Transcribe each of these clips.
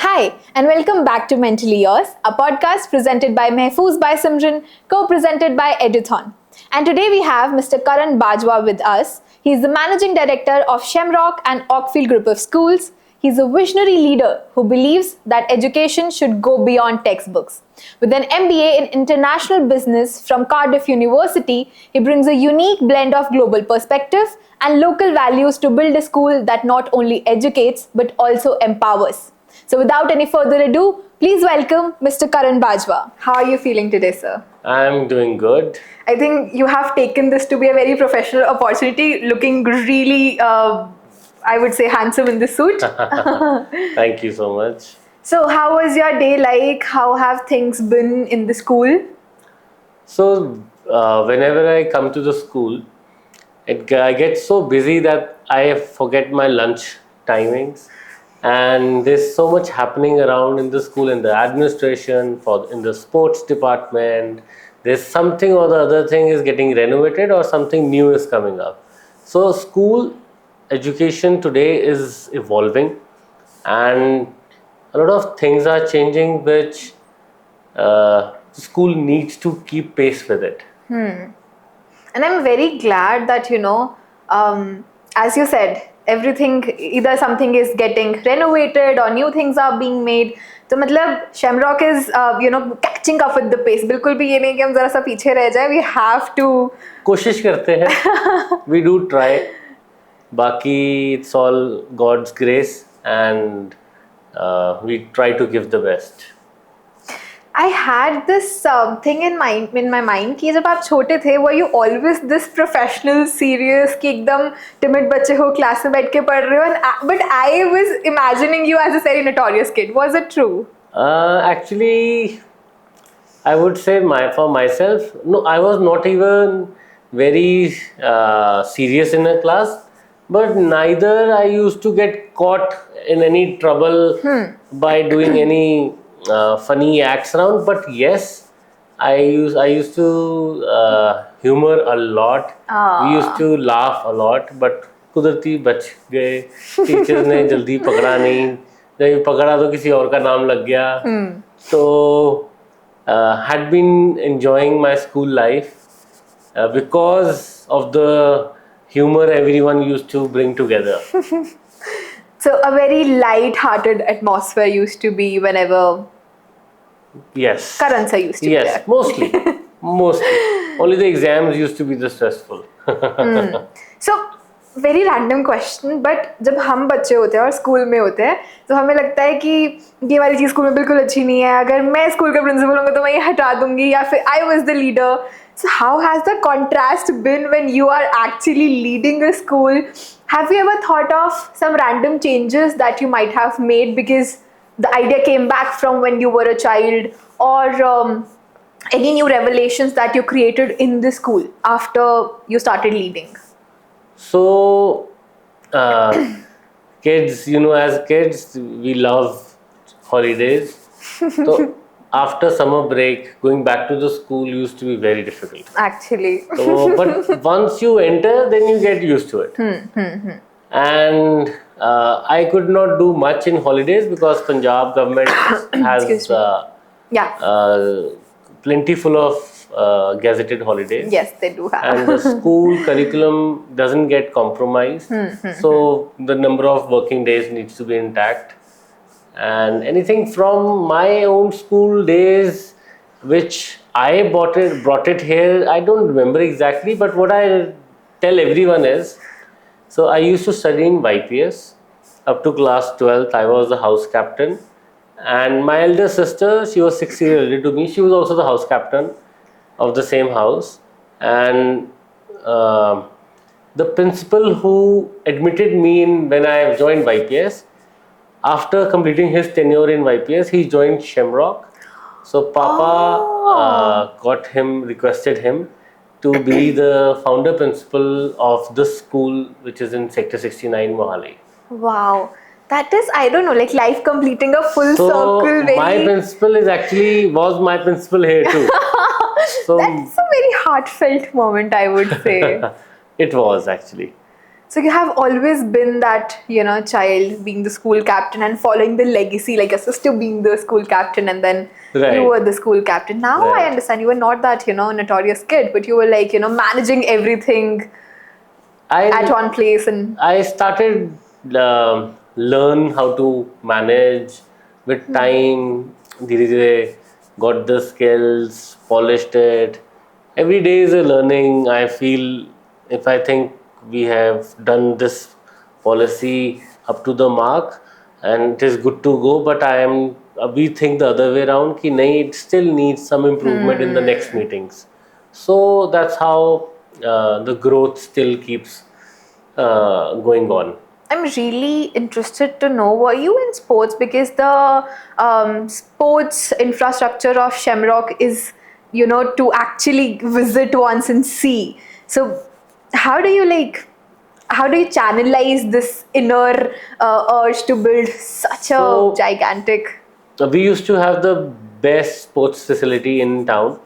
Hi, and welcome back to Mentally Yours, a podcast presented by Mehfooz by Simran, co-presented by Eduthon. And today we have Mr. Karan Bajwa with us. He is the Managing Director of Shamrock and Oakfield Group of Schools. He is a visionary leader who believes that education should go beyond textbooks. With an MBA in International Business from Cardiff University, he brings a unique blend of global perspective and local values to build a school that not only educates but also empowers. So without any further ado, please welcome Mr. Karan Bajwa. How are you feeling today, sir? I'm doing good. I think you have taken this to be a very professional opportunity, looking really, I would say, handsome in this suit. Thank you so much. So how was your day like? How have things been in the school? So, whenever I come to the school, I get so busy that I forget my lunch timings. And there's so much happening around in the school, in the administration, in the sports department. There's something or the other thing is getting renovated or something new is coming up. So school education today is evolving, and a lot of things are changing which school needs to keep pace with it. And I'm very glad that, as you said, everything, either something is getting renovated or new things are being made. So मतलब Shamrock is catching up with the pace. बिल्कुल भी ये नहीं कि हम जरा सा पीछे रह जाए. We have to. कोशिश करते हैं. We do try. बाकी it's all God's grace, and we try to give the best. I had this thing in my mind कि जब आप छोटे थे, were you always this professional, serious कि एकदम timid बच्चे हो, क्लास में बैठ के पढ़ रहे हो? But I was imagining you as a very notorious kid. Was it true? Actually, I would say for myself, no, I was not even very serious in a class, but neither I used to get caught in any trouble by doing any funny acts around. But yes, I used to humor a lot. We used to laugh a lot, but कुदरती बच गए. Teachers ने जल्दी पकड़ा नहीं, जब पकड़ा तो किसी और का नाम लग गया. So had been enjoying my school life because of the humor everyone used to bring together. So a very light-hearted atmosphere used to be whenever. Yes. Karan sir used to be there. Yes, mostly. Only the exams used to be the stressful. So very random question, but जब हम बच्चे होते हैं और school में होते हैं तो हमें लगता है कि ये वाली चीज़ स्कूल में बिल्कुल अच्छी नहीं है, अगर मैं स्कूल का प्रिंसिपल होंगा तो मैं ये हटा दूंगी, या फिर I was the leader. So how has the contrast been when you are actually leading a school? Have you ever thought of some random changes that you might have made because the idea came back from when you were a child, or any new revelations that you created in the school after you started leading? So, kids, as kids, we love holidays. So, after summer break, going back to the school used to be very difficult. Actually. So, but once you enter, then you get used to it. And I could not do much in holidays because Punjab government has plentiful of gazetted holidays. Yes, they do have. And the school curriculum doesn't get compromised. So the number of working days needs to be intact. And anything from my own school days, which I brought it here, I don't remember exactly, but what I tell everyone is, so I used to study in YPS. Up to class 12th, I was the house captain. And my elder sister, she was 6 years older to me. She was also the house captain of the same house. And the principal who admitted me in when I joined YPS, after completing his tenure in YPS, he joined Shamrock. So Papa requested him to be the founder principal of the school, which is in Sector 69, Mohali. Wow. That is, I don't know, like life completing a full So circle. my Very. principal was my principal here too. So That's a very heartfelt moment, I would say. it was actually. So you have always been that, child being the school captain and following the legacy, like your sister being the school captain and then Right. you were the school captain. Now I Right. understand you were not that, notorious kid, but you were like, managing everything at one place and I started learn how to manage with time. धीरे got the skills, polished it. Every day is a learning. I feel if I think we have done this policy up to the mark and it is good to go, but we think the other way around कि नहीं, it still needs some improvement in the next meetings. So that's how the growth still keeps going on. I'm really interested to know, were you in sports? Because the sports infrastructure of Shamrock is, to actually visit once and see. So, how do you channelize this inner urge to build such a So- gigantic? We used to have the best sports facility in town,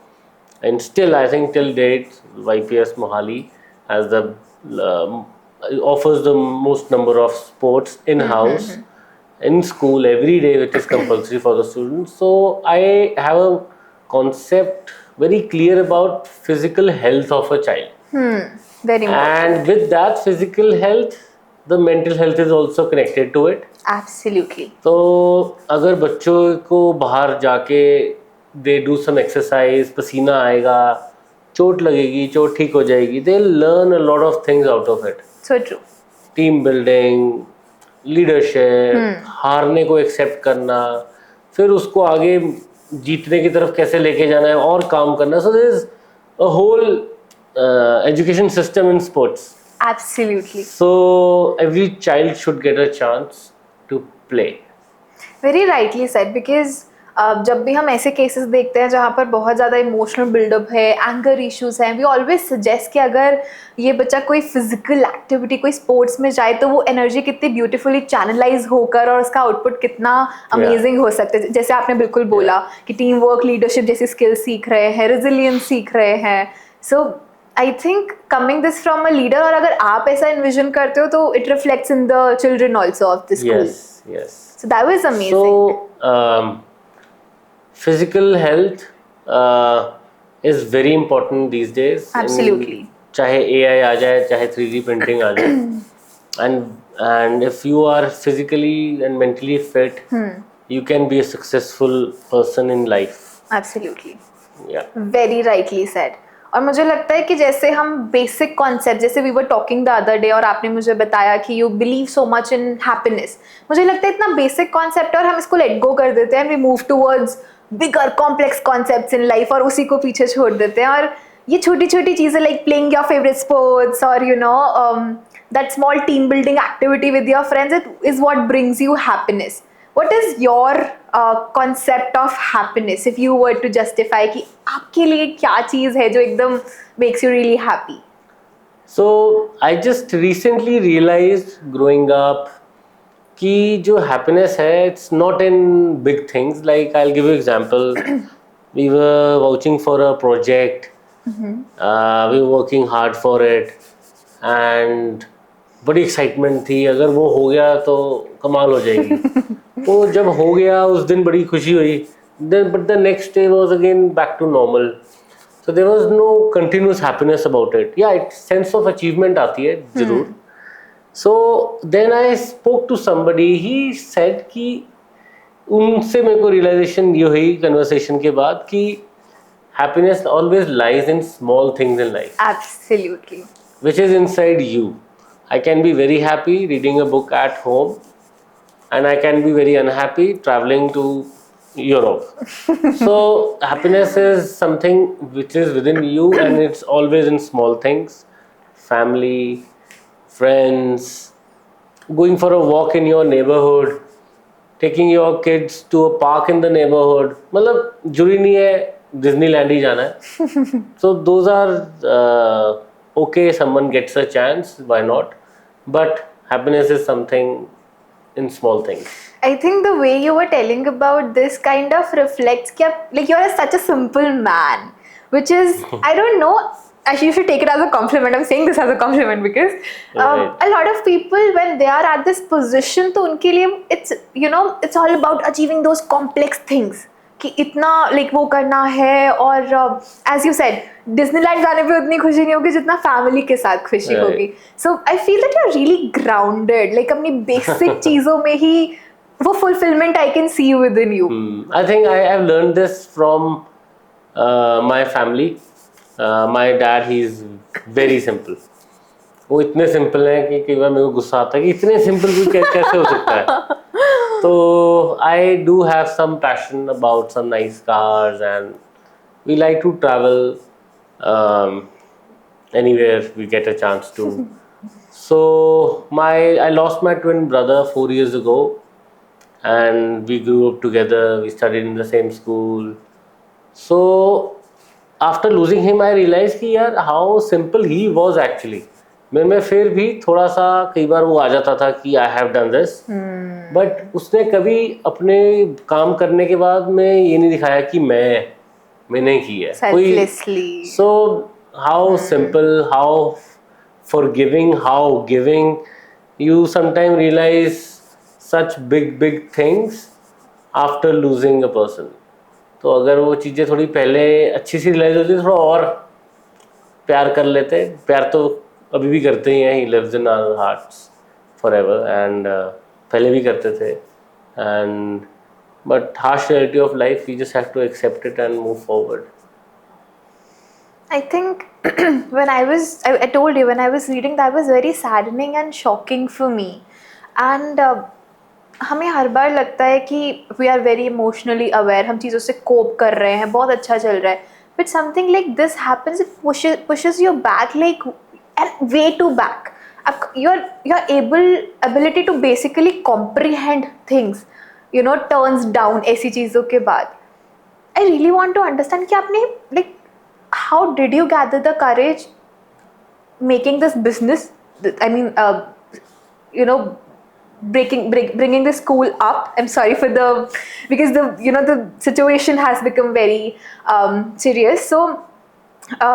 and still, I think till date, YPS Mohali has um, offers the most number of sports in house, in school every day, which is compulsory for the students. So I have a concept very clear about physical health of a child, Very much. and with that physical health, the mental health is also connected to it. Absolutely. तो अगर बच्चों को बाहर जाके they do some exercise, पसीना आएगा, चोट लगेगी, चोट ठीक हो जाएगी, they learn a lot of things out of it. So true. Team building, leadership, हारने को एक्सेप्ट करना, फिर उसको आगे जीतने की तरफ कैसे लेके जाना है और काम करना. So there is a whole education system in sports. Absolutely. So every child should get a chance to play. Very rightly said. Because जब भी हम ऐसे केसेस देखते हैं जहाँ पर बहुत ज़्यादा इमोशनल बिल्डअप है, एंगर इश्यूज हैं, वी ऑलवेज सजेस्ट कि अगर ये बच्चा कोई फिजिकल एक्टिविटी, कोई स्पोर्ट्स में जाए तो वो एनर्जी कितनी ब्यूटीफुली चैनलाइज होकर और उसका आउटपुट कितना अमेजिंग हो सकता है. जैसे आपने बिल्कुल बोला कि टीम वर्क, लीडरशिप जैसी स्किल्स सीख रहे हैं, रेजिलियंस सीख रहे हैं. So I think coming this from a leader, और अगर आप ऐसा इन्विजन करते हो तो it reflects in the children also of the school. Yes, yes. So that was amazing. So, physical health is very important these days. Absolutely. चाहे AI आ जाए, चाहे 3D printing आ जाए, and if you are physically and mentally fit, you can be a successful person in life. Absolutely. Yeah. Very rightly said. और मुझे लगता है कि जैसे हम बेसिक कॉन्सेप्ट, जैसे we were talking the other day और आपने मुझे बताया कि you believe so much in happiness, मुझे लगता है इतना बेसिक कॉन्सेप्ट है और हम इसको लेट गो कर देते हैं and we move towards bigger complex concepts in life और उसी को पीछे छोड़ देते हैं. और ये छोटी छोटी चीज़ें like playing your favourite sports और that small team building activity with your friends, it is what brings you happiness. What is your concept of happiness if you were to justify कि आपके लिए क्या चीज़ है जो एकदम makes you really happy? So I just recently realized growing up कि जो happiness है, it's not in big things. Like I'll give you example. We were vouching for a project. We were working hard for it, and बड़ी excitement थी. अगर वो हो गया तो कमाल हो जाएगी. वो जब हो गया उस दिन बड़ी खुशी हुई. But the next day was again back to normal. So there was no continuous happiness about it. Yeah, sense of achievement आती है जरूर. So then I spoke to somebody. He said कि उनसे मेरे को realization ये हुई conversation के बाद कि happiness always lies in small things in life, Absolutely. which is inside you. I can be very happy reading a book at home, and I can be very unhappy traveling to Europe. So happiness is something which is within you, and it's always in small things. Family, friends, going for a walk in your neighborhood, taking your kids to a park in the neighborhood. मतलब जरूरी नहीं है Disneyland ही जाना है. So those are okay. Someone gets a chance, why not? But happiness is something in small things. I think the way you were telling about this kind of reflects कि आप like you're such a simple man, which is I don't know. Actually, you should take it as a compliment. I'm saying this as a compliment because Right. a lot of people when they are at this position, तो उनके लिए it's all about achieving those complex things. कि इतना like वो करना है और as you said, Disneyland जाने पे उतनी खुशी नहीं होगी जितना फैमिली के साथ खुशी Right. होगी. So I feel that you're really grounded. Like अपनी basic चीजों में ही वो fulfillment I can see within you. I think I have learned this from my family. My dad, he is very simple. वो इतने simple हैं कि कई बार मेरे को गुस्सा आता है कि इतने सिंपल कोई कैसे हो सकता है. तो I do have some passion about some nice cars and we like to travel anywhere we get a chance to. So I lost my twin brother 4 years ago and we grew up together. We studied in the same school. So after losing him, I realized कि यार how simple he was actually. मैं फिर भी थोड़ा सा कई बार वो आ जाता था कि I have done this. But उसने कभी अपने काम करने के बाद में ये नहीं दिखाया कि मैंने की है. Selflessly. So how simple, how forgiving, how giving. You sometimes realize such big things after losing a person. तो अगर वो चीज़ें थोड़ी पहले अच्छी सी रियलाइज होती थोड़ा और प्यार कर लेते. प्यार तो अभी भी करते ही हैं. He lives in our hearts forever and पहले भी करते थे. And but harsh reality of life you just have to accept it and move forward. I think I told you when I was reading that was very saddening and shocking for me. And हमें हर बार लगता है कि we are very emotionally aware, हम चीज़ों से cope कर रहे हैं, बहुत अच्छा चल रहा है. But something like this happens, it pushes you back like and way too back. Your ability to basically comprehend things, turns down ऐसी चीज़ों के बाद. I really want to understand कि आपने like how did you gather the courage making this business? I mean, bringing the school up. I'm sorry for because the situation has become very serious. So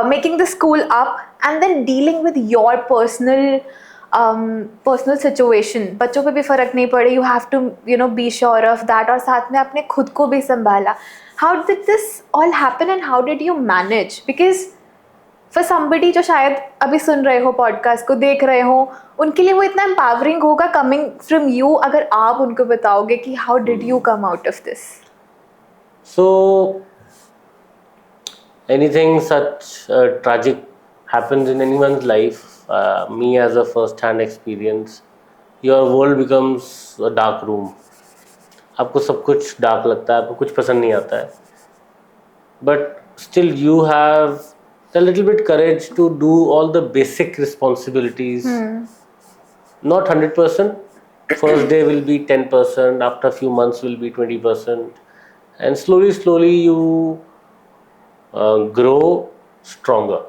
making the school up and then dealing with your personal situation. बच्चों पे भी फर्क नहीं पड़े. You have to be sure of that. और साथ में अपने खुद को भी संभाला. How did this all happen and how did you manage? Because for somebody जो शायद अभी सुन रहे हो पॉडकास्ट को देख रहे हो उनके लिए वो इतना empowering होगा coming from you अगर आप उनको बताओगे कि how did you come out of this? So anything such tragic happens in anyone's life, me as a first-hand experience, your world becomes a dark room. आपको सब कुछ डार्क लगता है, आपको कुछ पसंद नहीं आता है. But still you have a little bit courage to do all the basic responsibilities. Not 100%. First day will be 10%. After a few months will be 20%. And slowly you grow stronger.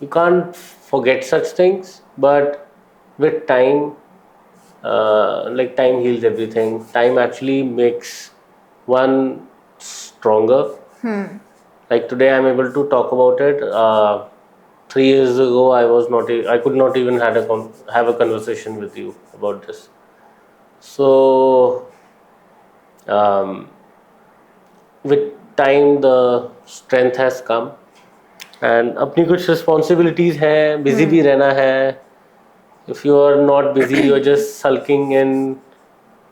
You can't forget such things, but with time, like time heals everything. Time actually makes one stronger. Like today I'm able to talk about it. 3 years ago I could not even have a conversation with you about this. So with time the strength has come and अपनी कुछ responsibilities हैं, busy भी रहना है. If you are not busy, you are just sulking in,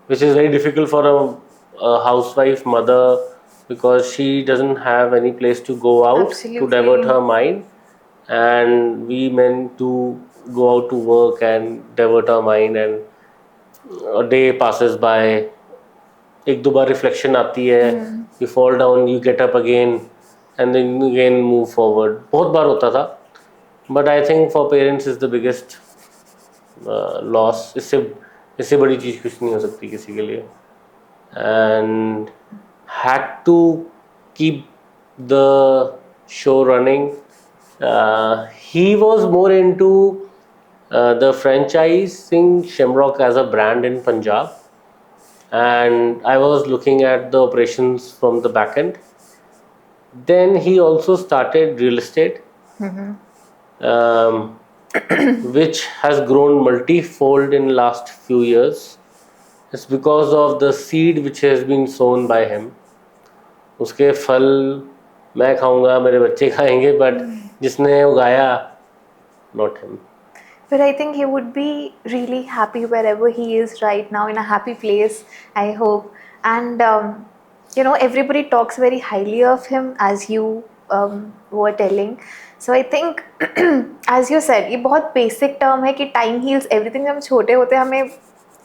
which is very difficult for a housewife mother because she doesn't have any place to go out. Absolutely. To divert her mind. And we men do go out to work and divert our mind and a day passes by. एक दो बार reflection आती है, you fall down, you get up again and then again move forward. बहुत बार होता था. But I think for parents is the biggest loss. इससे इससे बड़ी चीज़ कुछ नहीं हो सकती किसी के लिए. And had to keep the show running. He was more into the franchising Shamrock as a brand in Punjab, and I was looking at the operations from the back end. Then he also started real estate, um, which has grown multi-fold in last few years. It's because of the seed which has been sown by him. उसके फल मैं खाऊंगा, मेरे बच्चे खाएंगे, but जिसने उगाया, not him. But I think he would be really happy wherever he is right now, in a happy place, I hope. And everybody talks very highly of him, as you were telling. So I think, as you said, ये बहुत basic term है कि time heals everything. जब हम छोटे होते हैं हमें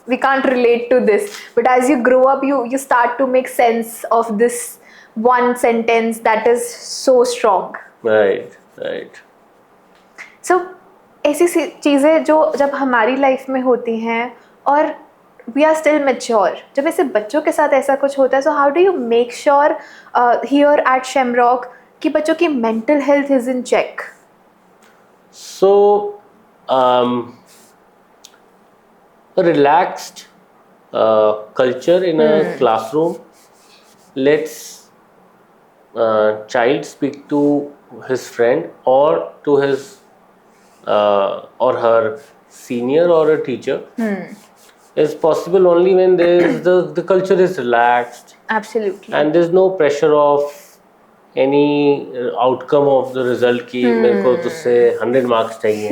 we can't relate to this. But as you grow up, you start to make sense of this one sentence that is so strong. Right, right. So ऐसी चीज़ें जो जब हमारी लाइफ में होती हैं और वी आर स्टिल मैच्योर, जब ऐसे बच्चों के साथ ऐसा कुछ होता है, so how do you make sure here at Shamrock कि बच्चों की mental health is in check? So, a relaxed culture in a classroom lets child speak to his friend or to his or her senior or a teacher is possible only when there is the culture is relaxed. Absolutely. And there's no pressure of any outcome of the result कि मेरे को तुझसे 100 marks चाहिए.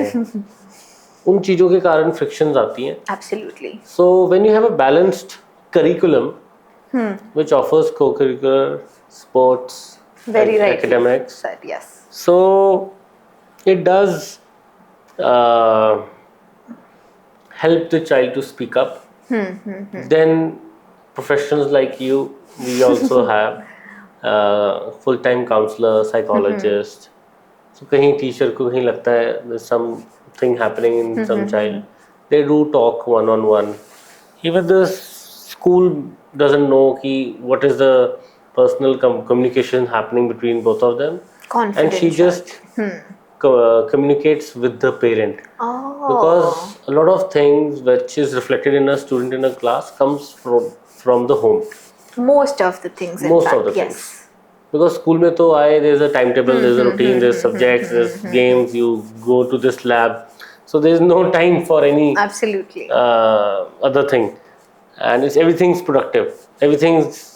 उन चीज़ों के कारण frictions आती हैं. Absolutely. So when you have a balanced curriculum which offers co-curricular, sports, Very right. academics, Said, yes. so it does help the child to speak up. Then professionals like you, we also have full-time counselor, psychologist. So कहीं teacher को कहीं लगता है there's something happening in some child, they do talk one-on-one. Even the school doesn't know कि what is the personal communication happening between both of them, and she just communicates with the parent. Because a lot of things which is reflected in a student in a class comes from the home. Most of the things, in Most fact, of the yes. things. Because school में तो आए, there's a timetable, there's a routine, there's subjects, there's games, you go to this lab. So there's no time for any Absolutely. other thing. And everything's productive.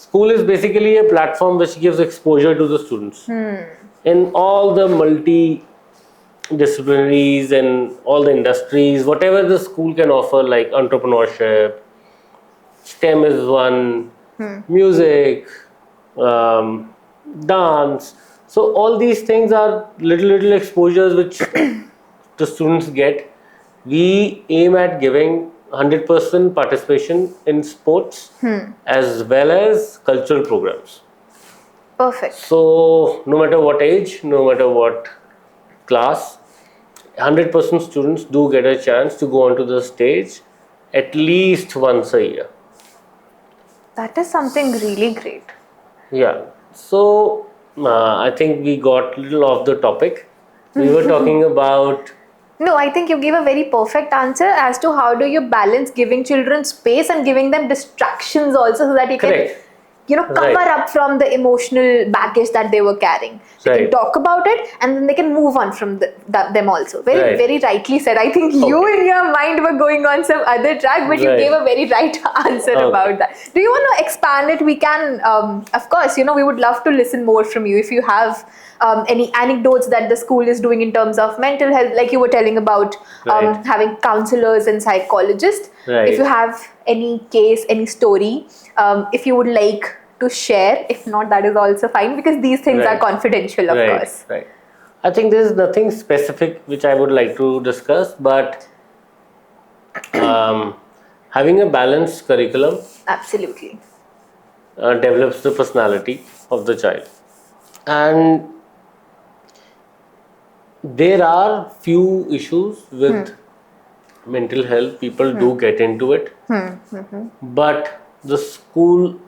School is basically a platform which gives exposure to the students. In all the multidisciplinaries and all the industries, whatever the school can offer, like entrepreneurship, STEM is one, music, dance. So all these things are little exposures which the students get. We aim at giving 100% participation in sports as well as cultural programs. Perfect. So no matter what age, no matter what class, 100% students do get a chance to go onto the stage at least once a year. That is something really great. Yeah. So I think we got a little off the topic. We were talking about... No, I think you gave a very perfect answer as to how do you balance giving children space and giving them distractions also, so that you Correct. can cover up from the emotional baggage that they were carrying. They can talk about it and then they can move on from them also. Very rightly said. I think you in your mind were going on some other track, but you gave a very right answer about that. Do you want to expand it? We can, of course, we would love to listen more from you if you have any anecdotes that the school is doing in terms of mental health, like you were telling about having counselors and psychologists. If you have any case, any story, if you would like to share. If not, that is also fine, because these things are confidential, of course. Right. I think there is nothing specific which I would like to discuss, but having a balanced curriculum absolutely develops the personality of the child. And there are few issues with mental health, people do get into it, but the school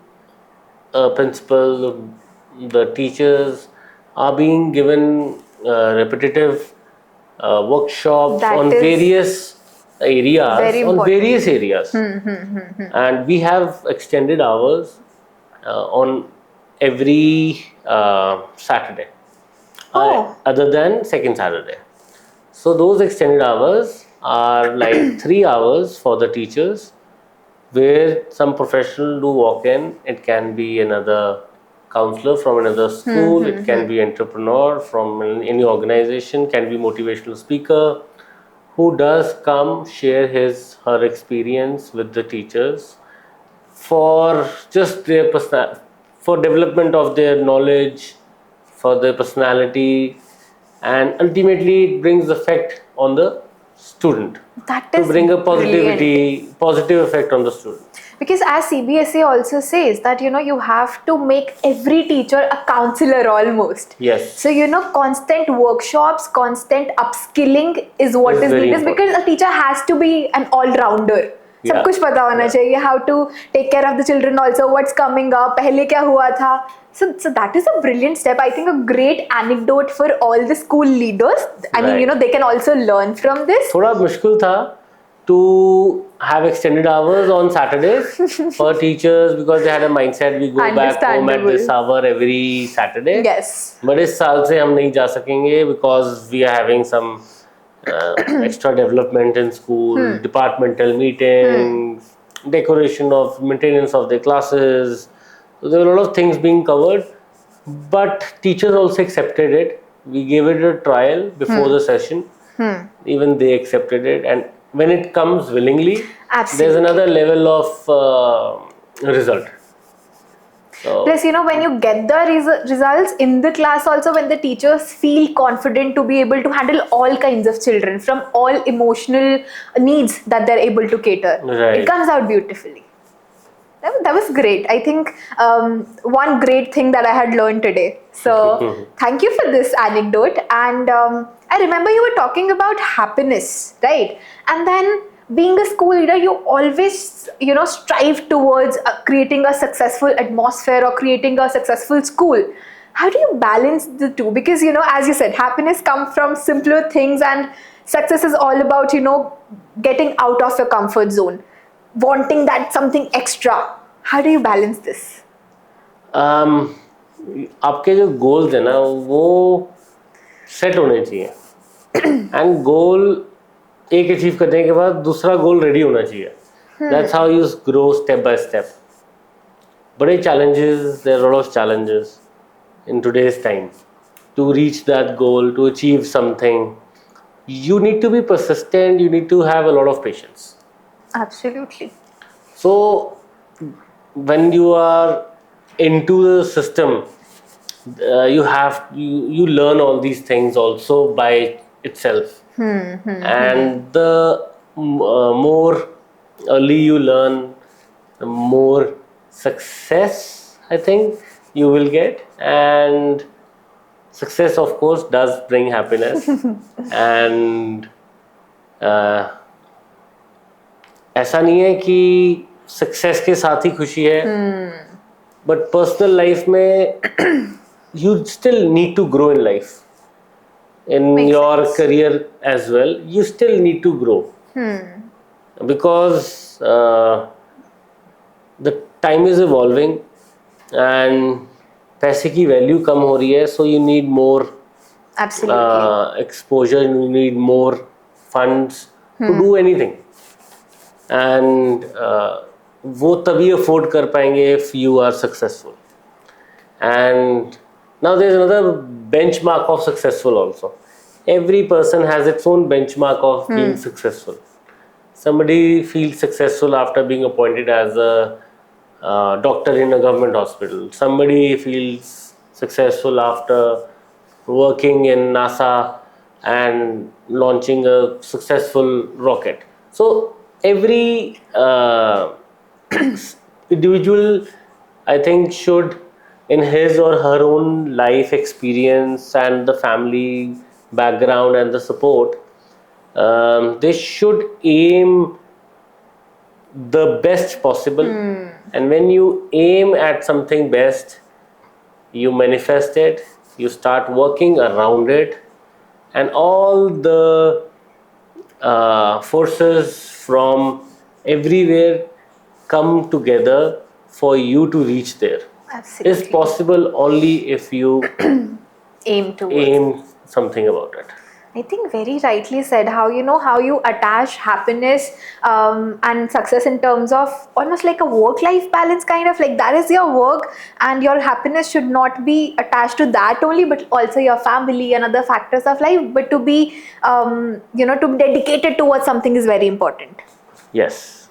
principal, the teachers are being given repetitive workshops That on is various areas, very on important. various areas, and we have extended hours on every Saturday, Oh. other than second Saturday. So those extended hours are like 3 hours for the teachers, where some professional do walk in. It can be another counselor from another school, it can be entrepreneur from any organization, can be motivational speaker who does come share his her experience with the teachers for just their for development of their knowledge, for their personality, and ultimately it brings effect on the student, That to is bring a brilliant. positive effect on the student. Because as CBSE also says that you have to make every teacher a counselor almost. Yes. So constant workshops, constant upskilling is what Is is very needed, important. because a teacher has to be an all-rounder. सब Yeah. कुछ पता होना Yeah. चाहिए, how to take care of the children also, what's coming up, पहले क्या हुआ था. So that is a brilliant step. I think a great anecdote for all the school leaders. I mean, Right. they can also learn from this. थोड़ा मुश्किल था to have extended hours on Saturdays for teachers, because they had a mindset we go back home at this hour every Saturday. Yes. But इस साल से हम नहीं जा सकेंगे because we are having some extra development in school, departmental meetings, decoration of maintenance of their classes. So there were a lot of things being covered, but teachers also accepted it. We gave it a trial before the session. Even they accepted it, and when it comes willingly, Absolutely. there's another level of result. So, Plus, when you get the results in the class also, when the teachers feel confident to be able to handle all kinds of children from all emotional needs that they're able to cater, Right. it comes out beautifully. That was great. I think one great thing that I had learned today. So thank you for this anecdote. And I remember you were talking about happiness, right? And then being a school leader, you always strive towards creating a successful atmosphere or creating a successful school. How do you balance the two? Because as you said, happiness comes from simpler things, and success is all about getting out of your comfort zone, wanting that something extra. How do you balance this? आपके जो goals है ना वो set होने चाहिए, and गोल एक achieve करने के बाद दूसरा गोल रेडी होना चाहिए. That's how you grow step by step. बड़े challenges, there are lot of challenges in today's time to reach that goal, to achieve something. You need to be persistent, you need to have a lot of patience. Absolutely. So when you are into the system, you learn all these things also by itself. And the more early you learn, the more success I think you will get. And success of course does bring happiness. And ऐसा नहीं है कि success के साथ ही खुशी है, but personal life में you still need to grow in life, in Makes your sense. career as well. You still need to grow because the time is evolving and पैसे की वैल्यू कम हो रही है. So you need more exposure, you need more funds to do anything. And वो तभी afford कर पाएंगे if you are successful. And now there's another benchmark of successful also. Every person has its own benchmark of being successful. Somebody feels successful after being appointed as a doctor in a government hospital. Somebody feels successful after working in NASA and launching a successful rocket. So every individual, I think, should, in his or her own life experience and the family background and the support, they should aim the best possible. And when you aim at something best, you manifest it, you start working around it, and all the forces from everywhere come together for you to reach there. Absolutely. It's possible only if you Aim towards. aim something about it. I think very rightly said, how you attach happiness and success in terms of almost like a work-life balance, kind of like that is your work, and your happiness should not be attached to that only, but also your family and other factors of life. But to be to be dedicated towards something is very important. Yes.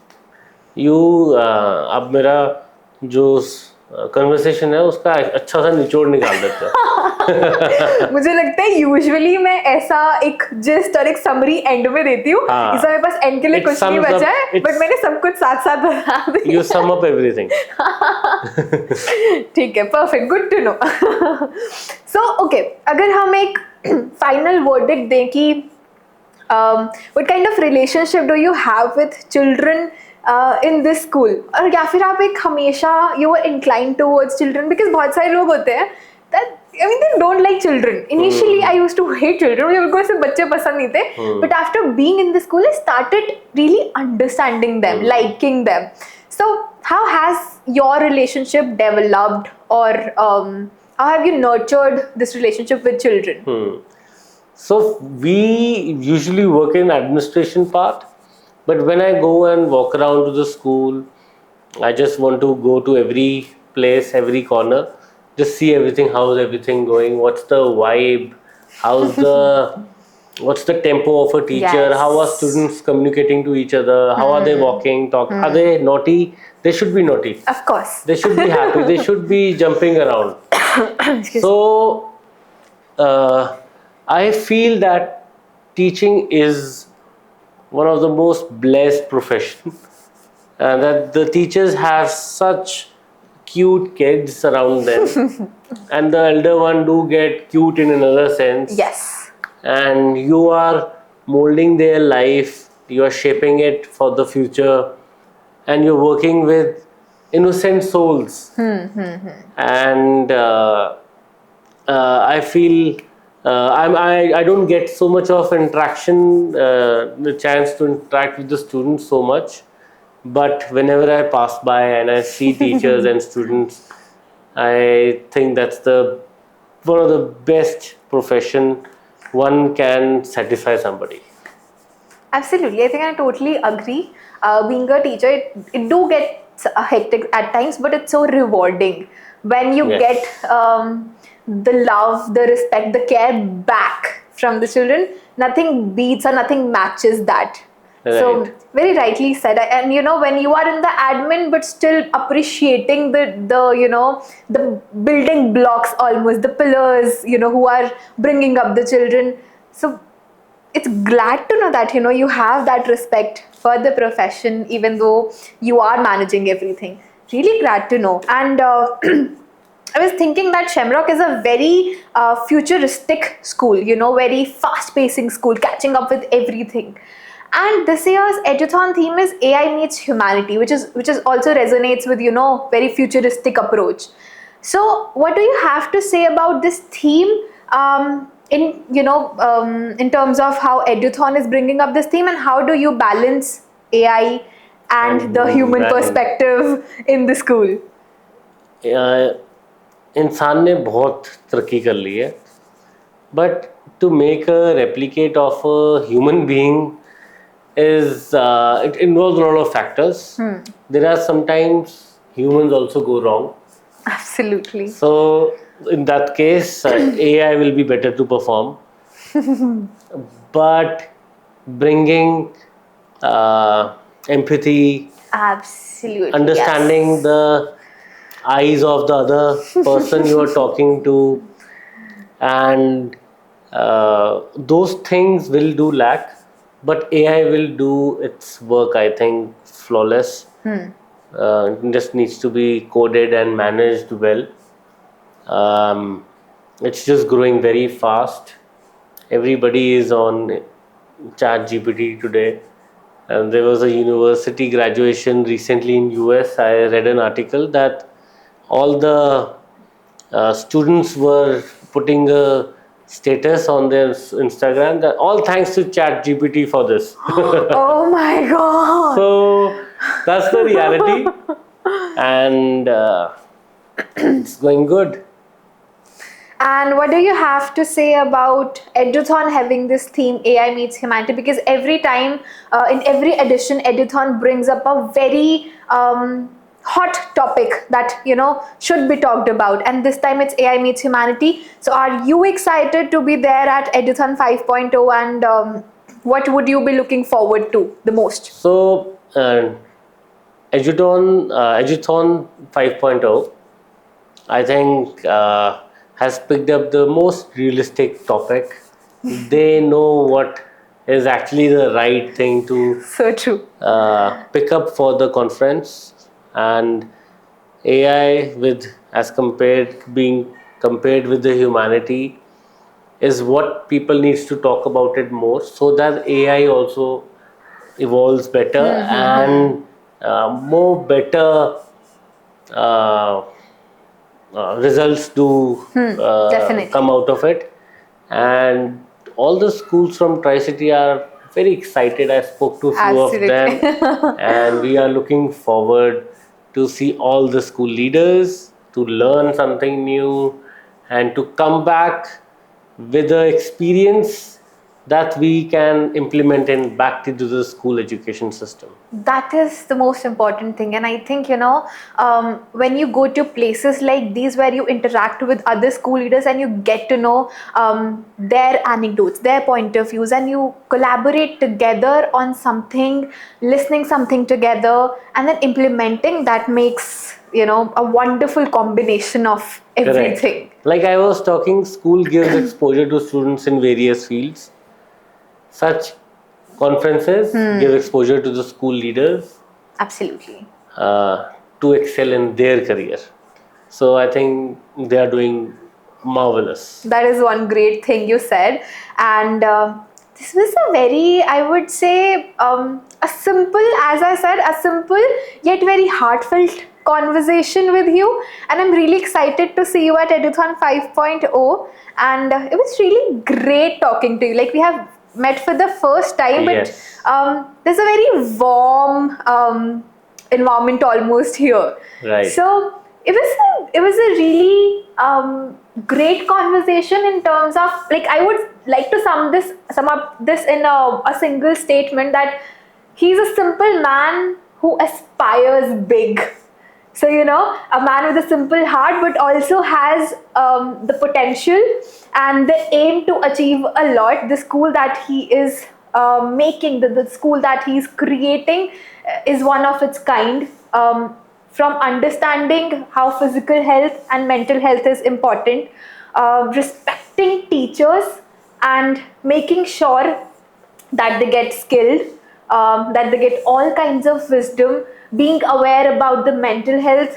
You अब मेरा जो conversation है उसका अच्छा सा निचोड़ निकाल देते हैं. मुझे लगता है यूजुअली मैं ऐसा एक जिस्ट और एक समरी एंड में देती हूँ. हाँ. इसमें मेरे पास एंड के लिए It कुछ नहीं sums up- बचा है, बट मैंने सब कुछ साथ साथ बता दिया. You sum up everything. ठीक है, perfect, good to know. So okay, अगर हम एक फाइनल वर्डिक्ट दें कि what kind of relationship do you have with children in this school, और या फिर आप एक हमेशा you are inclined towards children, because बहुत सारे लोग होते हैं that I mean they don't like children. Initially I used to hate children, मुझे बिल्कुल ऐसे बच्चे पसंद नहीं थे, but after being in the school I started really understanding them, liking them. So how has your relationship developed, or how have you nurtured this relationship with children? So we usually work in administration part, but when I go and walk around to the school, I just want to go to every place, every corner, just see everything. How's everything going? What's the vibe? What's the tempo of a teacher? Yes. How are students communicating to each other? How are they walking, talk? Are they naughty? They should be naughty. Of course. They should be happy. They should be jumping around. So I feel that teaching is one of the most blessed professions, and that the teachers have such cute kids around them, and the elder one do get cute in another sense. Yes. And you are molding their life, you are shaping it for the future, and you're working with innocent souls. And I feel I don't get so much of interaction, the chance to interact with the students so much. But whenever I pass by and I see teachers and students, I think that's one of the best profession one can satisfy somebody. Absolutely, I think I totally agree. Being a teacher, it do get hectic at times, but it's so rewarding when you Yes. get the love, the respect, the care back from the children. Nothing beats or nothing matches that. So Right. very rightly said. And when you are in the admin but still appreciating the the building blocks, almost the pillars, who are bringing up the children. So it's glad to know that you have that respect for the profession, even though you are managing everything. Really glad to know. And I was thinking that Shamrock is a very futuristic school, very fast-pacing school, catching up with everything. And this year's Eduthon theme is AI meets humanity, which is also resonates with very futuristic approach. So what do you have to say about this theme, in terms of how Eduthon is bringing up this theme, and how do you balance AI and the human Right. perspective in the school? इंसान ने बहुत तरक्की कर ली है, but to make a replicate of a human being is it involves a lot of factors. There are sometimes humans also go wrong. Absolutely. So in that case, AI will be better to perform. But bringing empathy, Absolutely. understanding yes. the eyes of the other person you are talking to, and those things will do lack, but AI will do its work, I think, flawless. It just needs to be coded and managed well. It's just growing very fast. Everybody is on ChatGPT today. And there was a university graduation recently in US. I read an article that all the students were putting a status on their Instagram that all thanks to ChatGPT for this. Oh my god. So that's the reality, and it's going good. And what do you have to say about Eduthon having this theme AI meets humanity? Because every time, in every edition, Eduthon brings up a very hot topic that should be talked about. And this time it's AI meets humanity. So are you excited to be there at Eduthon 5.0? And what would you be looking forward to the most? So Eduthon 5.0, I think, has picked up the most realistic topic. They know what is actually the right thing to So true. pick up for the conference, and AI being compared with the humanity is what people needs to talk about it more, so that AI also evolves better and more better uh, results do Definitely. come out of it. And all the schools from Tri-City are very excited. I spoke to a few of Absolutely. them, and we are looking forward to see all the school leaders, to learn something new, and to come back with the experience that we can implement in back into the school education system. That is the most important thing. And I think, when you go to places like these where you interact with other school leaders and you get to know their anecdotes, their point of views, and you collaborate together on something, listening something together, and then implementing, that makes, a wonderful combination of everything. Correct. Like I was talking, school gives exposure to students in various fields. Such conferences give exposure to the school leaders Absolutely. to excel in their career. So I think they are doing marvelous. That is one great thing you said. And this was a very, I would say, a simple, as I said, a simple yet very heartfelt conversation with you. And I'm really excited to see you at Eduthon 5.0. And it was really great talking to you. Like, we have met for the first time, but Yes. there's a very warm environment almost here. Right. So it was a really great conversation in terms of, like, I would like to sum up this in a single statement, that he's a simple man who aspires big. So, a man with a simple heart, but also has the potential and the aim to achieve a lot. The school that he is making, the school that he's creating, is one of its kind. From understanding how physical health and mental health is important, respecting teachers, and making sure that they get skilled, that they get all kinds of wisdom, being aware about the mental health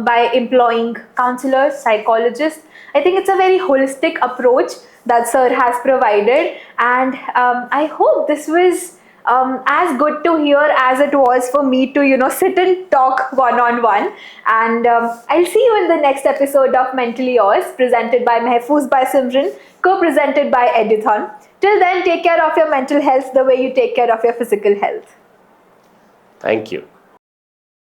by employing counselors, psychologists. I think it's a very holistic approach that Sir has provided, and I hope this was as good to hear as it was for me to sit and talk one-on-one. And I'll see you in the next episode of Mentally Yours, presented by Mehfooz by Simran, co-presented by Eduthon. Till then, take care of your mental health the way you take care of your physical health. Thank you.